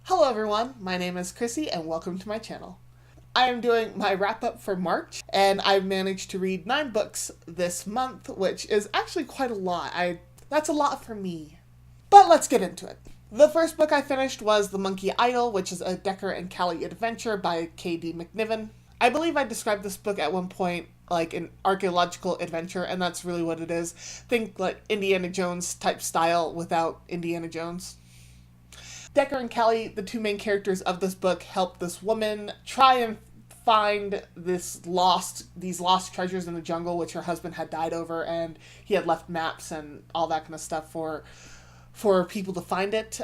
Hello everyone, my name is Chrissy and welcome to my channel. I am doing my wrap up for March and I've managed to read 9 books this month, which is actually quite a lot. That's a lot for me. But let's get into it. The first book I finished was The Monkey Idol, which is a Decker and Callie adventure by K.D. McNiven. I believe I described this book at one point like an archaeological adventure, and that's really what it is. Think like Indiana Jones type style without Indiana Jones. Decker and Callie, the two main characters of this book, help this woman try and find these lost treasures in the jungle, which her husband had died over, and he had left maps and all that kind of stuff for people to find it.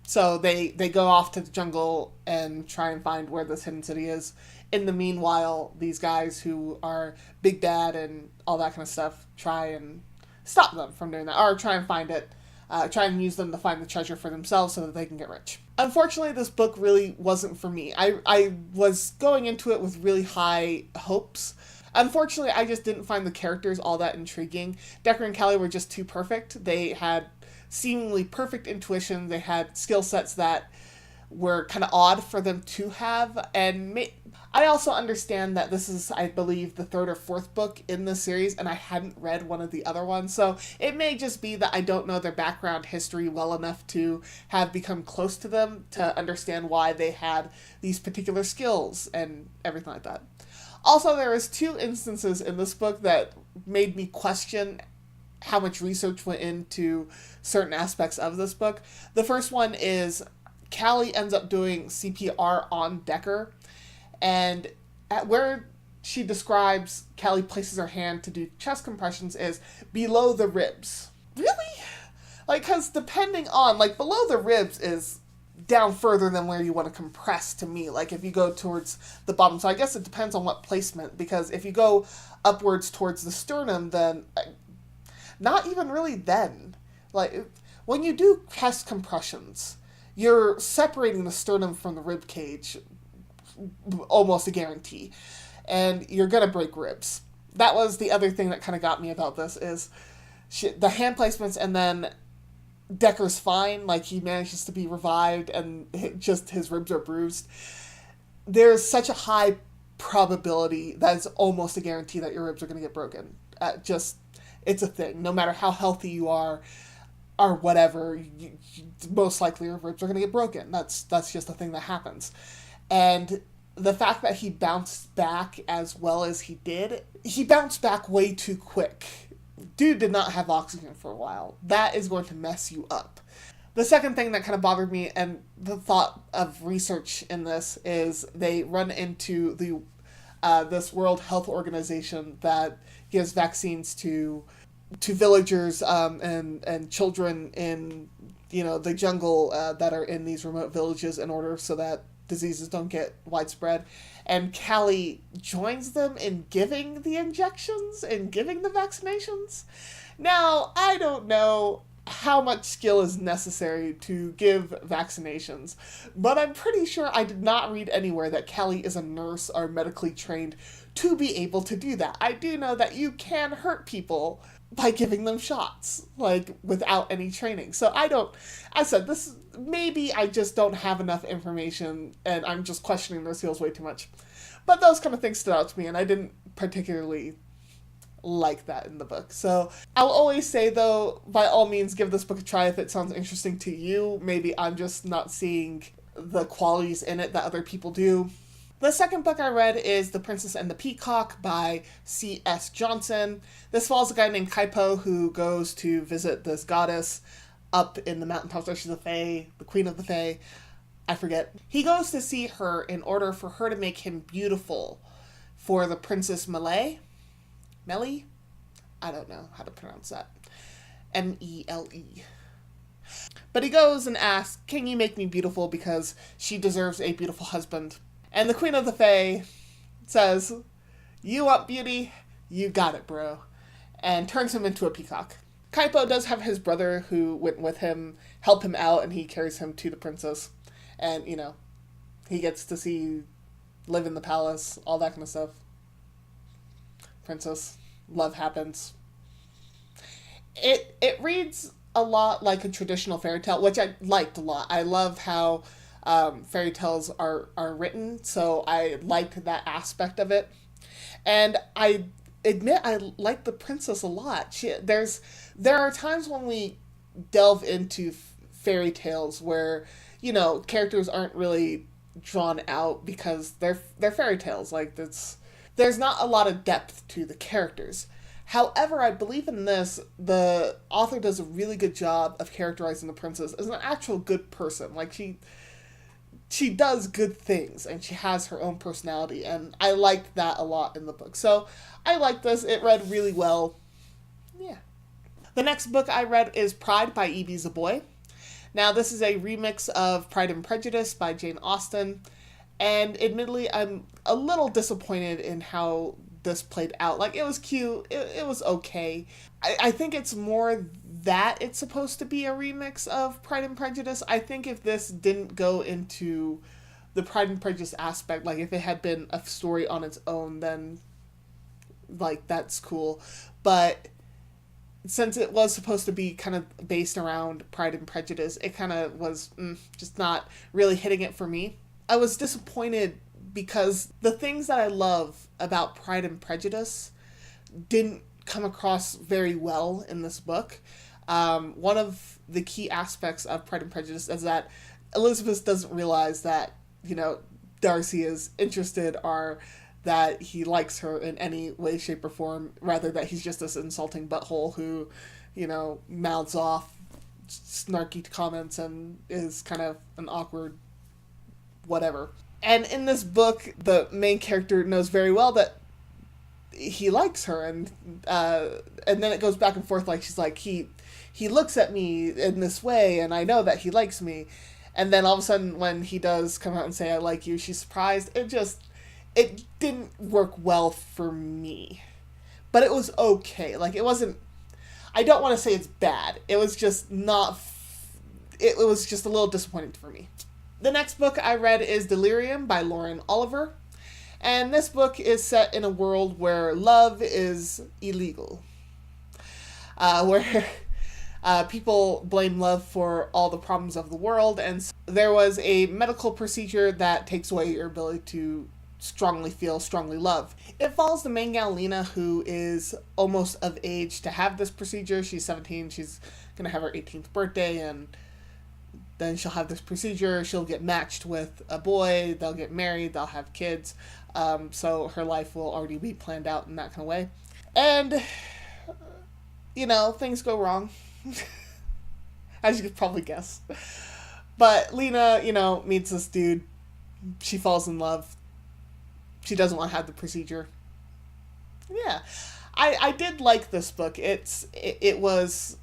So they go off to the jungle and try and find where this hidden city is. In the meanwhile, these guys who are Big Bad and all that kind of stuff try and stop them from doing that, or try and find it. Try and use them to find the treasure for themselves so that they can get rich. Unfortunately, this book really wasn't for me. I was going into it with really high hopes. Unfortunately, I just didn't find the characters all that intriguing. Decker and Callie were just too perfect. They had seemingly perfect intuition. They had skill sets that were kind of odd for them to have. And I also understand that this is, I believe, the 3rd or 4th book in the series, and I hadn't read one of the other ones. So it may just be that I don't know their background history well enough to have become close to them to understand why they had these particular skills and everything like that. Also, there is 2 instances in this book that made me question how much research went into certain aspects of this book. The first one is Callie ends up doing CPR on Decker, and at where she describes Callie places her hand to do chest compressions is below the ribs. Really? Like, because depending on, like, below the ribs is down further than where you want to compress to me. Like, if you go towards the bottom. So I guess it depends on what placement, because if you go upwards towards the sternum, then not even really then. Like, when you do chest compressions, you're separating the sternum from the rib cage, almost a guarantee, and you're gonna break ribs. That was the other thing that kind of got me about this is the hand placements, and then Decker's fine, like he manages to be revived and just his ribs are bruised. There's such a high probability that it's almost a guarantee that your ribs are going to get broken. It's a thing. No matter how healthy you are or whatever, most likely your ribs are going to get broken. That's just a thing that happens. And the fact that he bounced back as well as he did, he bounced back way too quick. Dude did not have oxygen for a while. That is going to mess you up. The second thing that kind of bothered me, and the thought of research in this, is they run into the this World Health Organization that gives vaccines to villagers and children in the jungle that are in these remote villages in order so that diseases don't get widespread. And Callie joins them in giving the injections and giving the vaccinations. Now, I don't know how much skill is necessary to give vaccinations, but I'm pretty sure I did not read anywhere that Callie is a nurse or medically trained to be able to do that. I do know that you can hurt people by giving them shots, like, without any training. So maybe I just don't have enough information and I'm just questioning their skills way too much. But those kind of things stood out to me, and I didn't particularly like that in the book. So I'll always say, though, by all means, give this book a try if it sounds interesting to you. Maybe I'm just not seeing the qualities in it that other people do. The second book I read is The Princess and the Peacock by C.S. Johnson. This follows a guy named Kaipo who goes to visit this goddess up in the mountaintops. She's the Fae, the Queen of the Fae. I forget. He goes to see her in order for her to make him beautiful for the Princess Melee. Melly? I don't know how to pronounce that. M-E-L-E. But he goes and asks, can you make me beautiful because she deserves a beautiful husband? And the Queen of the Fae says, you want beauty? You got it, bro. And turns him into a peacock. Kaipo does have his brother who went with him help him out, and he carries him to the princess. And, he gets to live in the palace, all that kind of stuff. Princess, love happens. It reads a lot like a traditional fairy tale, which I liked a lot. I love how fairy tales are written, so I liked that aspect of it. And I admit I like the princess a lot. There are times when we delve into fairy tales where, characters aren't really drawn out because they're fairy tales. Like, there's not a lot of depth to the characters. However, I believe in this, the author does a really good job of characterizing the princess as an actual good person. Like, she does good things and she has her own personality, and I liked that a lot in the book. So I liked this. It read really well. Yeah. The next book I read is Pride by E.B. Zaboy. Now, this is a remix of Pride and Prejudice by Jane Austen, and admittedly, I'm a little disappointed in how this played out. Like, it was cute, it was okay. I think it's more that it's supposed to be a remix of Pride and Prejudice. I think if this didn't go into the Pride and Prejudice aspect, like if it had been a story on its own, then like that's cool. But since it was supposed to be kind of based around Pride and Prejudice, it kind of was just not really hitting it for me. I was disappointed because the things that I love about Pride and Prejudice didn't come across very well in this book. One of the key aspects of Pride and Prejudice is that Elizabeth doesn't realize that, Darcy is interested or that he likes her in any way, shape, or form, rather that he's just this insulting butthole who, mouths off snarky comments and is kind of an awkward whatever. And in this book, the main character knows very well that he likes her, and then it goes back and forth. Like, she's like, he looks at me in this way, and I know that he likes me. And then all of a sudden, when he does come out and say, I like you, she's surprised. It didn't work well for me. But it was okay. Like, it wasn't, I don't want to say it's bad. It was just not, it was just a little disappointing for me. The next book I read is Delirium by Lauren Oliver. And this book is set in a world where love is illegal. Where people blame love for all the problems of the world. And so there was a medical procedure that takes away your ability to strongly feel, strongly love. It follows the main gal, Lena, who is almost of age to have this procedure. She's 17. She's going to have her 18th birthday, and then she'll have this procedure. She'll get matched with a boy. They'll get married. They'll have kids. So her life will already be planned out in that kind of way. And, things go wrong. As you could probably guess. But Lena, meets this dude. She falls in love. She doesn't want to have the procedure. Yeah. I did like this book. It was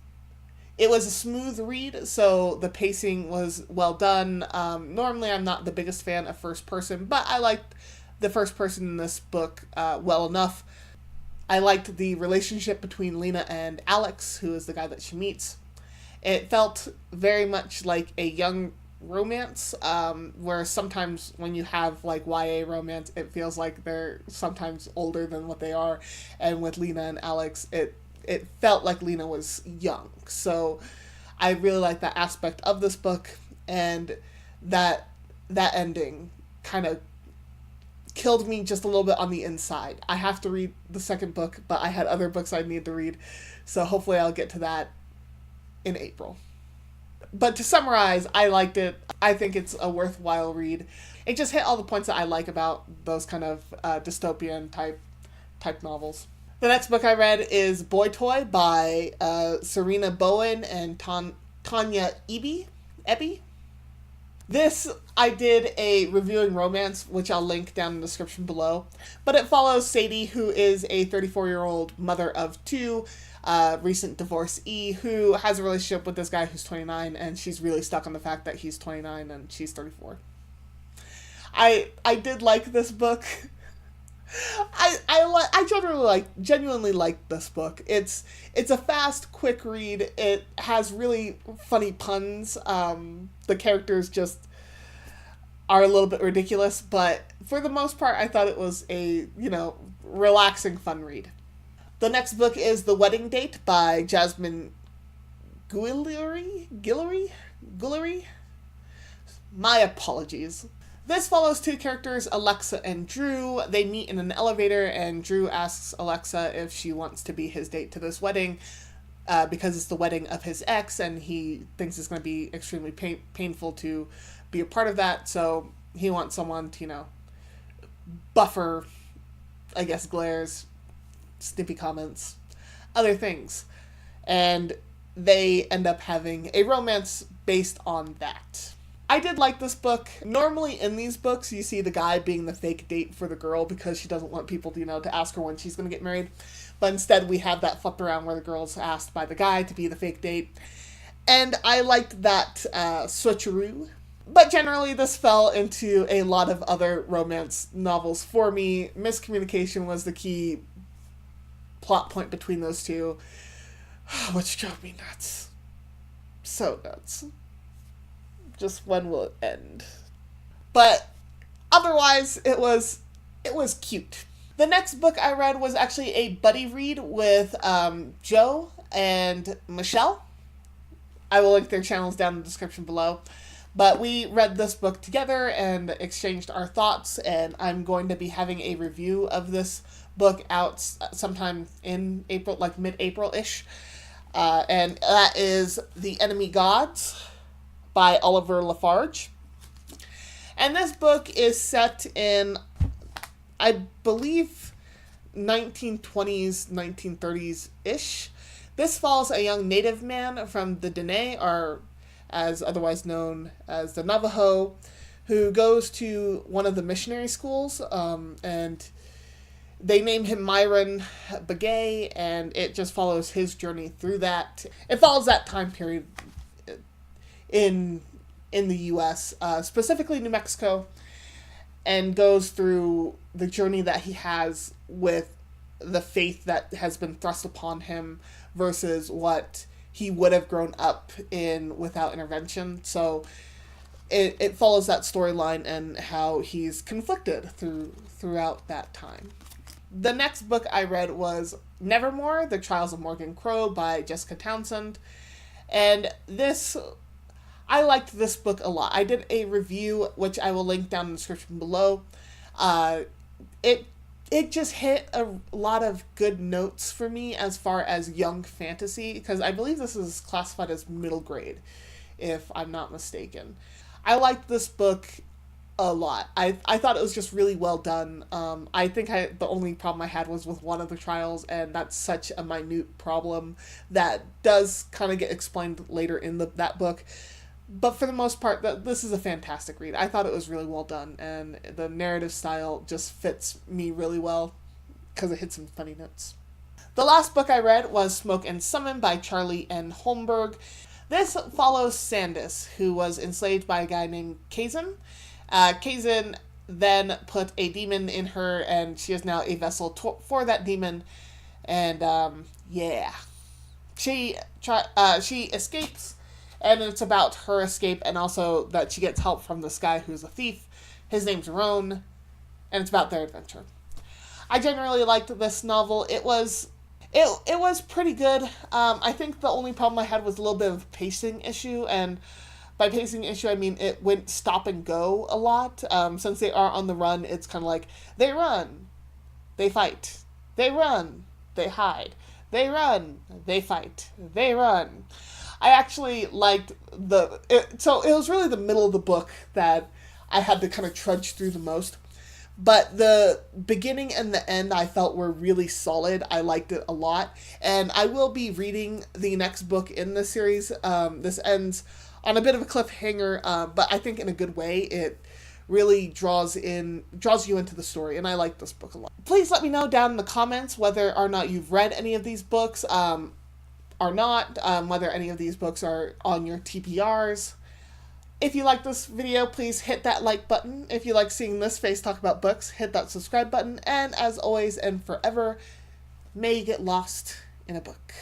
a smooth read, so the pacing was well done. Normally, I'm not the biggest fan of first person, but I liked the first person in this book well enough. I liked the relationship between Lena and Alex, who is the guy that she meets. It felt very much like a young romance, where sometimes when you have like YA romance, it feels like they're sometimes older than what they are. And with Lena and Alex, it felt like Lena was young. So I really like that aspect of this book, and that ending kind of killed me just a little bit on the inside. I have to read the second book, but I had other books I need to read, so hopefully I'll get to that in April. But to summarize, I liked it. I think it's a worthwhile read. It just hit all the points that I like about those kind of dystopian type novels. The next book I read is Boytoy by Serena Bowen and Tanya Eby. This, I did a reviewing romance, which I'll link down in the description below. But it follows Sadie, who is a 34-year-old mother of two, recent divorcee, who has a relationship with this guy who's 29, and she's really stuck on the fact that he's 29 and she's 34. I did like this book. I genuinely like this book. It's a fast, quick read. It has really funny puns. The characters just are a little bit ridiculous, but for the most part, I thought it was a, relaxing, fun read. The next book is The Wedding Date by Jasmine Guillory? My apologies. This follows two characters, Alexa and Drew. They meet in an elevator, and Drew asks Alexa if she wants to be his date to this wedding, because it's the wedding of his ex, and he thinks it's going to be extremely painful to be a part of that, so he wants someone to, buffer, I guess, glares, snippy comments, other things. And they end up having a romance based on that. I did like this book. Normally in these books, you see the guy being the fake date for the girl because she doesn't want people to ask her when she's going to get married. But instead, we have that flipped around where the girl's asked by the guy to be the fake date. And I liked that switcheroo. But generally, this fell into a lot of other romance novels for me. Miscommunication was the key plot point between those two, which drove me nuts. So nuts. Just when will it end? But otherwise, it was cute. The next book I read was actually a buddy read with Joe and Michelle. I will link their channels down in the description below. But we read this book together and exchanged our thoughts, and I'm going to be having a review of this book out sometime in April, like mid-April-ish. And that is The Enemy Gods by Oliver Lafarge. And this book is set in, I believe, 1920s, 1930s-ish. This follows a young native man from the Dene, or as otherwise known as the Navajo, who goes to one of the missionary schools, and they name him Myron Begay, and it just follows his journey through that. It follows that time period in the U.S., specifically New Mexico, and goes through the journey that he has with the faith that has been thrust upon him versus what he would have grown up in without intervention. So it follows that storyline and how he's conflicted throughout that time. The next book I read was Nevermore, The Trials of Morgan Crowe by Jessica Townsend. And I liked this book a lot. I did a review, which I will link down in the description below. It just hit a lot of good notes for me as far as young fantasy, because I believe this is classified as middle grade, if I'm not mistaken. I liked this book a lot. I thought it was just really well done. I think the only problem I had was with one of the trials, and that's such a minute problem that does kind of get explained later in that book. But for the most part, this is a fantastic read. I thought it was really well done, and the narrative style just fits me really well because it hit some funny notes. The last book I read was Smoke and Summon by Charlie N. Holmberg. This follows Sandis, who was enslaved by a guy named Kazan. Kazan then put a demon in her, and she is now a vessel for that demon. And she escapes. And it's about her escape, and also that she gets help from this guy who's a thief. His name's Roan, and it's about their adventure. I generally liked this novel. It was pretty good. I think the only problem I had was a little bit of a pacing issue, and by pacing issue I mean it went stop and go a lot. Since they are on the run, it's kind of like they run, they fight, they run, they hide, they run, they fight, they run. I actually liked so it was really the middle of the book that I had to kind of trudge through the most. But the beginning and the end I felt were really solid. I liked it a lot. And I will be reading the next book in the series. This ends on a bit of a cliffhanger, but I think in a good way. It really draws you into the story, and I like this book a lot. Please let me know down in the comments whether or not you've read any of these books. Or not, whether any of these books are on your TBRs. If you like this video, please hit that like button. If you like seeing this face talk about books, hit that subscribe button. And as always and forever, may you get lost in a book.